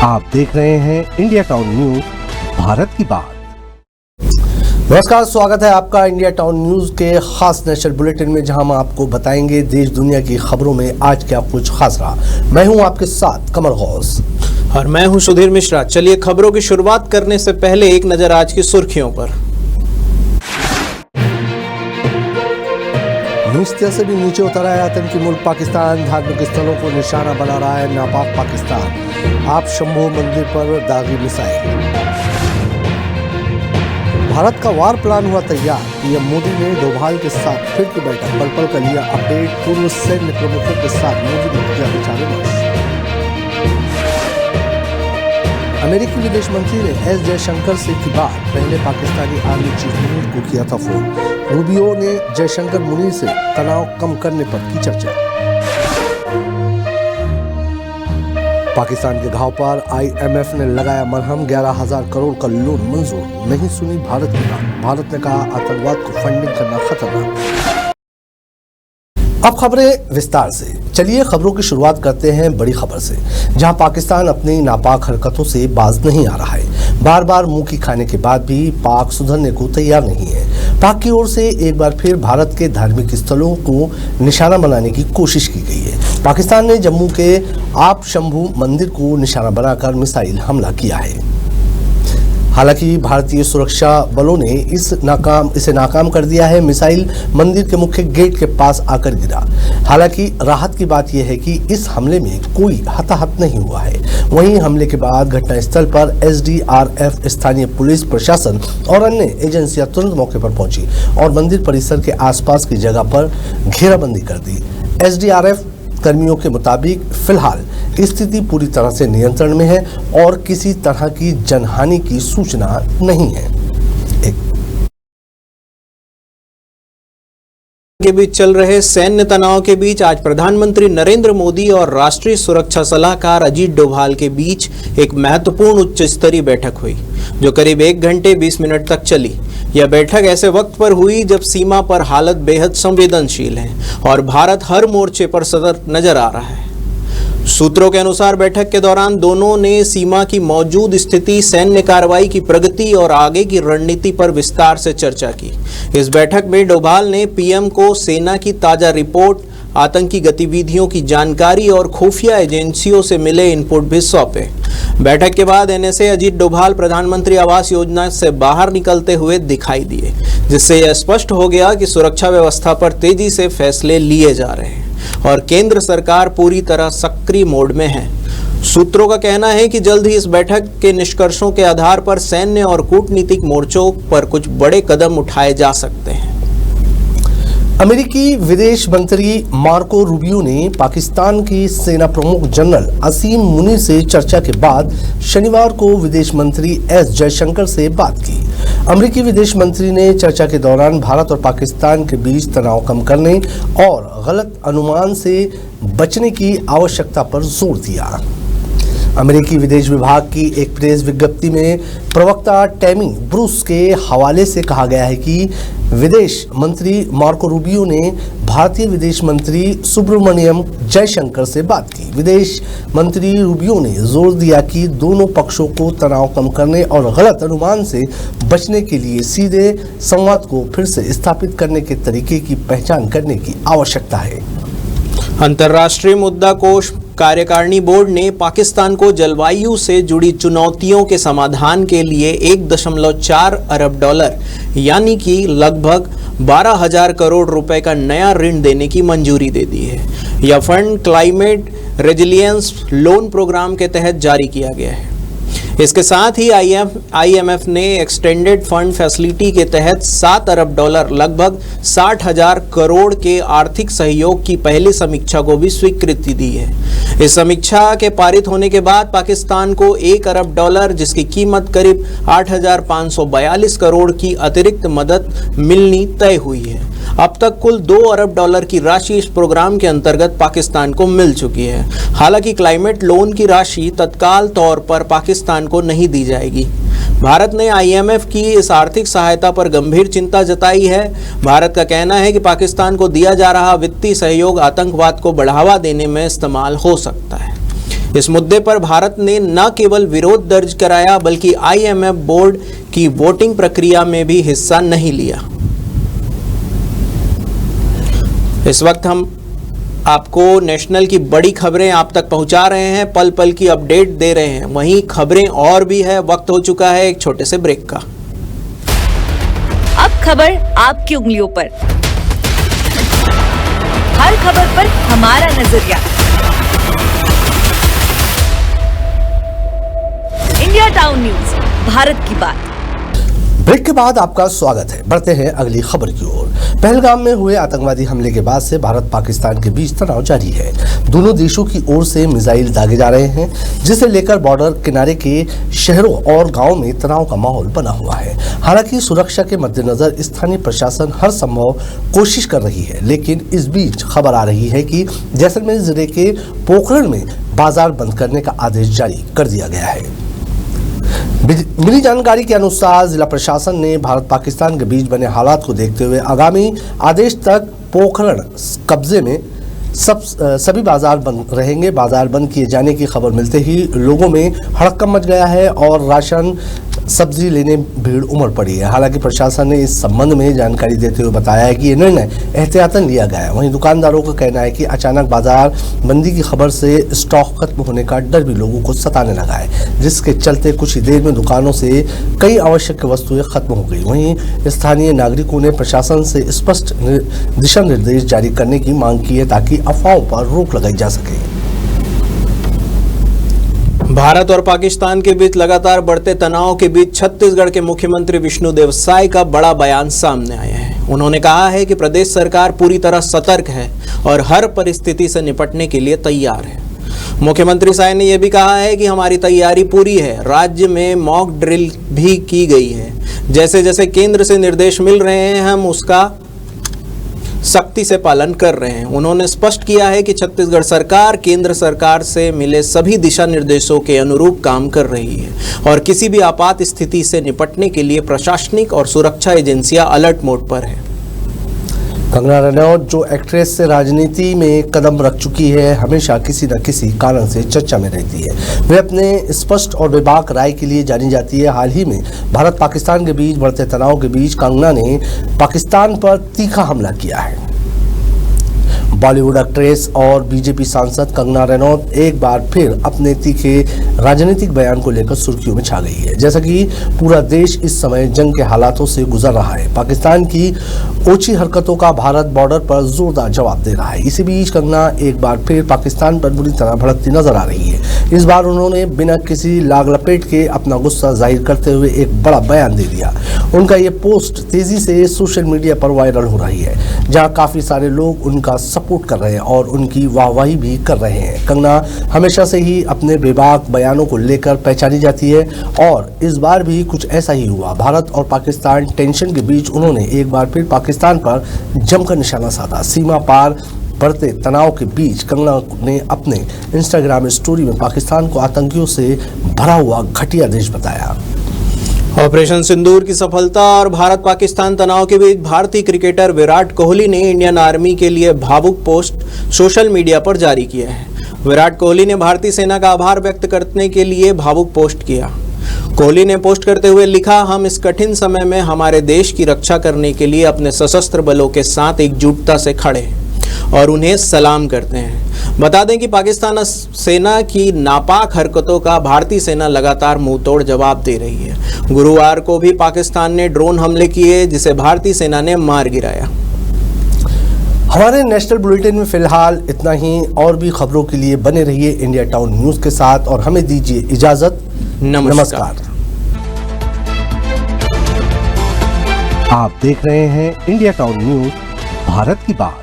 आप देख रहे हैं इंडिया टाउन न्यूज, भारत की बात। नमस्कार, स्वागत है आपका इंडिया टाउन न्यूज के खास नेशनल बुलेटिन में, जहां हम आपको बताएंगे देश दुनिया की खबरों में आज क्या कुछ खास रहा। मैं हूं आपके साथ कमर गौस और मैं हूं सुधीर मिश्रा। चलिए खबरों की शुरुआत करने से पहले एक नजर आज की सुर्खियों पर। नीचे से भी नीचे उतर आया आतंकी मुल्क पाकिस्तान, धार्मिक स्थलों को निशाना बना रहा है नापाक पाकिस्तान। आप शंभू मंदिर पर दागी मिसाइल। भारत का वार प्लान हुआ तैयार, पीएम मोदी ने डोभाल के साथ फिर की बैठक, पल पल का लिया अपडेट। पूर्व सैन्य प्रमुखों के साथ मोदी ने किया विचार विमर्श। अमेरिकी विदेश मंत्री ने एस जयशंकर से की बात, पहले पाकिस्तानी आर्मी चीफ मुनीर को किया था फोन। रूबियो ने जयशंकर मुनीर से तनाव कम करने पर की चर्चा। पाकिस्तान के घाव पर IMF ने लगाया मरहम, 11,000 करोड़ का लोन मंजूर। नहीं सुनी भारत की बात, भारत ने कहा आतंकवाद को फंडिंग करना खतरनाक। अब खबरें विस्तार से। चलिए खबरों की शुरुआत करते हैं बड़ी खबर से, जहां पाकिस्तान अपनी नापाक हरकतों से बाज नहीं आ रहा है। बार बार मुंह की खाने के बाद भी पाक सुधरने को तैयार नहीं है। पाक की ओर से एक बार फिर भारत के धार्मिक स्थलों को निशाना बनाने की कोशिश की गई है। पाकिस्तान ने जम्मू के आप शंभू मंदिर को निशाना बनाकर मिसाइल हमला किया है। हालांकि भारतीय सुरक्षा बलों ने इसे नाकाम कर दिया है। मिसाइल मंदिर के मुख्य गेट के पास आकर गिरा। हालांकि राहत की बात यह है कि इस हमले में कोई हताहत नहीं हुआ है। वहीं हमले के बाद घटनास्थल पर SDRF, स्थानीय पुलिस प्रशासन और अन्य एजेंसियां तुरंत मौके पर पहुंची और मंदिर परिसर के आसपास की जगह पर घेराबंदी कर दी। SDRF कर्मियों के मुताबिक फिलहाल स्थिति पूरी तरह से नियंत्रण में है और किसी तरह की जनहानि की सूचना नहीं है। के बीच चल रहे सैन्य तनाव के बीच आज प्रधानमंत्री नरेंद्र मोदी और राष्ट्रीय सुरक्षा सलाहकार अजीत डोभाल के बीच एक महत्वपूर्ण उच्च स्तरीय बैठक हुई, जो करीब 1 घंटे 20 मिनट तक चली। यह बैठक ऐसे वक्त पर हुई जब सीमा पर हालत बेहद संवेदनशील है और भारत हर मोर्चे पर सतर्क नजर आ रहा है। सूत्रों के अनुसार बैठक के दौरान दोनों ने सीमा की मौजूद स्थिति, सैन्य कार्रवाई की प्रगति और आगे की रणनीति पर विस्तार से चर्चा की। इस बैठक में डोभाल ने पीएम को सेना की ताजा रिपोर्ट, आतंकी गतिविधियों की जानकारी और खुफिया एजेंसियों से मिले इनपुट भी सौंपे। बैठक के बाद NSA अजीत डोभाल प्रधानमंत्री आवास योजना से बाहर निकलते हुए दिखाई दिए, जिससे यह स्पष्ट हो गया कि सुरक्षा व्यवस्था पर तेजी से फैसले लिए जा रहे हैं और केंद्र सरकार पूरी तरह सक्रिय मोड में है। सूत्रों का कहना है कि जल्द ही इस बैठक के निष्कर्षों के आधार पर सैन्य और कूटनीतिक मोर्चों पर कुछ बड़े कदम उठाए जा सकते हैं। अमेरिकी विदेश मंत्री मार्को रूबियो ने पाकिस्तान की सेना प्रमुख जनरल असीम मुनीर से चर्चा के बाद शनिवार को विदेश मंत्री एस जयशंकर से बात की। अमेरिकी विदेश मंत्री ने चर्चा के दौरान भारत और पाकिस्तान के बीच तनाव कम करने और गलत अनुमान से बचने की आवश्यकता पर जोर दिया। अमेरिकी विदेश विभाग की एक प्रेस विज्ञप्ति में प्रवक्ता टैमी ब्रूस के हवाले से कहा गया है कि विदेश मंत्री मार्को रूबियो ने भारतीय विदेश मंत्री सुब्रमण्यम जयशंकर से बात की। विदेश मंत्री रूबियो ने जोर दिया कि दोनों पक्षों को तनाव कम करने और गलत अनुमान से बचने के लिए सीधे संवाद को फिर से स्थापित करने के तरीके की पहचान करने की आवश्यकता है। अंतर्राष्ट्रीय मुद्रा कोष कार्यकारिणी बोर्ड ने पाकिस्तान को जलवायु से जुड़ी चुनौतियों के समाधान के लिए 1.4 अरब डॉलर यानी कि लगभग 12,000 करोड़ रुपए का नया ऋण देने की मंजूरी दे दी है। यह fund climate resilience loan program के तहत जारी किया गया है। इसके साथ ही IMF ने एक्सटेंडेड फंड फैसिलिटी के तहत 7 अरब डॉलर लगभग 60,000 करोड़ के आर्थिक सहयोग की पहली समीक्षा को भी स्वीकृति दी है। इस समीक्षा के पारित होने के बाद पाकिस्तान को 1 अरब डॉलर, जिसकी कीमत करीब 8,542 करोड़ की अतिरिक्त मदद मिलनी तय हुई है। अब तक कुल 2 अरब डॉलर की राशि इस प्रोग्राम के अंतर्गत पाकिस्तान को मिल चुकी है। हालांकि क्लाइमेट लोन की राशि तत्काल तौर पर पाकिस्तान को नहीं दी जाएगी। भारत ने IMF की इस आर्थिक सहायता पर गंभीर चिंता जताई है। भारत का कहना है कि पाकिस्तान को दिया जा रहा वित्तीय सहयोग आतंकवाद को बढ़ावा देने में इस्तेमाल हो सकता है। इस मुद्दे पर भारत ने न केवल विरोध दर्ज कराया बल्कि IMF बोर्ड की वोटिंग प्रक्रिया में भी हिस्सा नहीं लिया। इस वक्त हम आपको नेशनल की बड़ी खबरें आप तक पहुंचा रहे हैं, पल पल की अपडेट दे रहे हैं। वहीं खबरें और भी है। वक्त हो चुका है एक छोटे से ब्रेक का। अब खबर आपकी उंगलियों पर, हर खबर पर हमारा नजरिया। इंडिया टाउन न्यूज, भारत की बात। ब्रेक के बाद आपका स्वागत है। बढ़ते हैं अगली खबर की ओर। पहलगाम में हुए आतंकवादी हमले के बाद से भारत पाकिस्तान के बीच तनाव जारी है। दोनों देशों की ओर से मिसाइल दागे जा रहे हैं, जिसे लेकर बॉर्डर किनारे के शहरों और गांवों में तनाव का माहौल बना हुआ है। हालांकि सुरक्षा के मद्देनजर स्थानीय प्रशासन हर संभव कोशिश कर रही है, लेकिन इस बीच खबर आ रही है कि जैसलमेर जिले के पोखरण में बाजार बंद करने का आदेश जारी कर दिया गया है। मिली जानकारी के अनुसार जिला प्रशासन ने भारत पाकिस्तान के बीच बने हालात को देखते हुए आगामी आदेश तक पोखरण कब्जे में सभी बाजार बंद रहेंगे। बाजार बंद किए जाने की खबर मिलते ही लोगों में हड़कंप मच गया है और राशन सब्जी लेने भीड़ उमड़ पड़ी है। हालांकि प्रशासन ने इस संबंध में जानकारी देते हुए बताया है कि ये निर्णय एहतियातन लिया गया है। वहीं दुकानदारों का कहना है कि अचानक बाजार बंदी की खबर से स्टॉक खत्म होने का डर भी लोगों को सताने लगा है, जिसके चलते कुछ ही देर में दुकानों से कई आवश्यक वस्तुएं खत्म हो गई। वहीं स्थानीय नागरिकों ने प्रशासन से स्पष्ट दिशा निर्देश जारी करने की मांग की है ताकि अफवाहों पर रोक लगाई जा सके। भारत और पाकिस्तान के बीच लगातार बढ़ते तनाव के बीच छत्तीसगढ़ के मुख्यमंत्री विष्णुदेव साय का बड़ा बयान सामने आया है। उन्होंने कहा है कि प्रदेश सरकार पूरी तरह सतर्क है और हर परिस्थिति से निपटने के लिए तैयार है। मुख्यमंत्री साय ने यह भी कहा है कि हमारी तैयारी पूरी है। राज्य में मॉक ड्रिल भी की गई है। जैसे जैसे केंद्र से निर्देश मिल रहे हैं, हम उसका सख्ती से पालन कर रहे हैं। उन्होंने स्पष्ट किया है कि छत्तीसगढ़ सरकार केंद्र सरकार से मिले सभी दिशा निर्देशों के अनुरूप काम कर रही है और किसी भी आपात स्थिति से निपटने के लिए प्रशासनिक और सुरक्षा एजेंसियां अलर्ट मोड पर है। कंगना रनौत, जो एक्ट्रेस से राजनीति में कदम रख चुकी है, हमेशा किसी न किसी कारण से चर्चा में रहती है। वे अपने स्पष्ट और बेबाक राय के लिए जानी जाती है। हाल ही में भारत पाकिस्तान के बीच बढ़ते तनाव के बीच कंगना ने पाकिस्तान पर तीखा हमला किया है। बॉलीवुड एक्ट्रेस और बीजेपी सांसद कंगना रनौत एक बार फिर अपने तीखे राजनीतिक बयान को लेकर सुर्खियों में छा गई है। जैसा कि पूरा देश इस समय जंग के हालातों से गुजर रहा है, पाकिस्तान की ओछी हरकतों का भारत बॉर्डर पर जोरदार जवाब दे रहा है। इसी बीच कंगना एक बार फिर पाकिस्तान पर बुरी तरह भड़कती नजर आ रही है। इस बार उन्होंने बिना किसी लाग लपेट के अपना गुस्सा जाहिर करते हुए एक बड़ा बयान दे दिया। उनका ये पोस्ट तेजी से सोशल मीडिया पर वायरल हो रही है, जहाँ काफी सारे लोग उनका सपोर्ट कर रहे हैं और उनकी वाहवाही भी कर रहे हैं। कंगना हमेशा से ही अपने बेबाक बयानों को लेकर पहचानी जाती है और इस बार भी कुछ ऐसा ही हुआ। भारत और पाकिस्तान टेंशन के बीच उन्होंने एक बार फिर पाकिस्तान पर जमकर निशाना साधा। सीमा पार बढ़ते तनाव के बीच कंगना ने अपने इंस्टाग्राम स्टोरी में पाकिस्तान को आतंकियों से भरा हुआ घटिया देश बताया। ऑपरेशन सिंदूर की सफलता और भारत पाकिस्तान तनाव के बीच भारतीय क्रिकेटर विराट कोहली ने इंडियन आर्मी के लिए भावुक पोस्ट सोशल मीडिया पर जारी किया है। विराट कोहली ने भारतीय सेना का आभार व्यक्त करने के लिए भावुक पोस्ट किया। कोहली ने पोस्ट करते हुए लिखा, हम इस कठिन समय में हमारे देश की रक्षा करने के लिए अपने सशस्त्र बलों के साथ एकजुटता से खड़े हैं और उन्हें सलाम करते हैं। बता दें कि पाकिस्तान सेना की नापाक हरकतों का भारतीय सेना लगातार मुंहतोड़ जवाब दे रही है। गुरुवार को भी पाकिस्तान ने ड्रोन हमले किए, जिसे भारतीय सेना ने मार गिराया। हमारे नेशनल बुलेटिन में फिलहाल इतना ही। और भी खबरों के लिए बने रहिए इंडिया टाउन न्यूज के साथ और हमें दीजिए इजाजत। नमस्कार। आप देख रहे हैं इंडिया टाउन न्यूज, भारत की बात।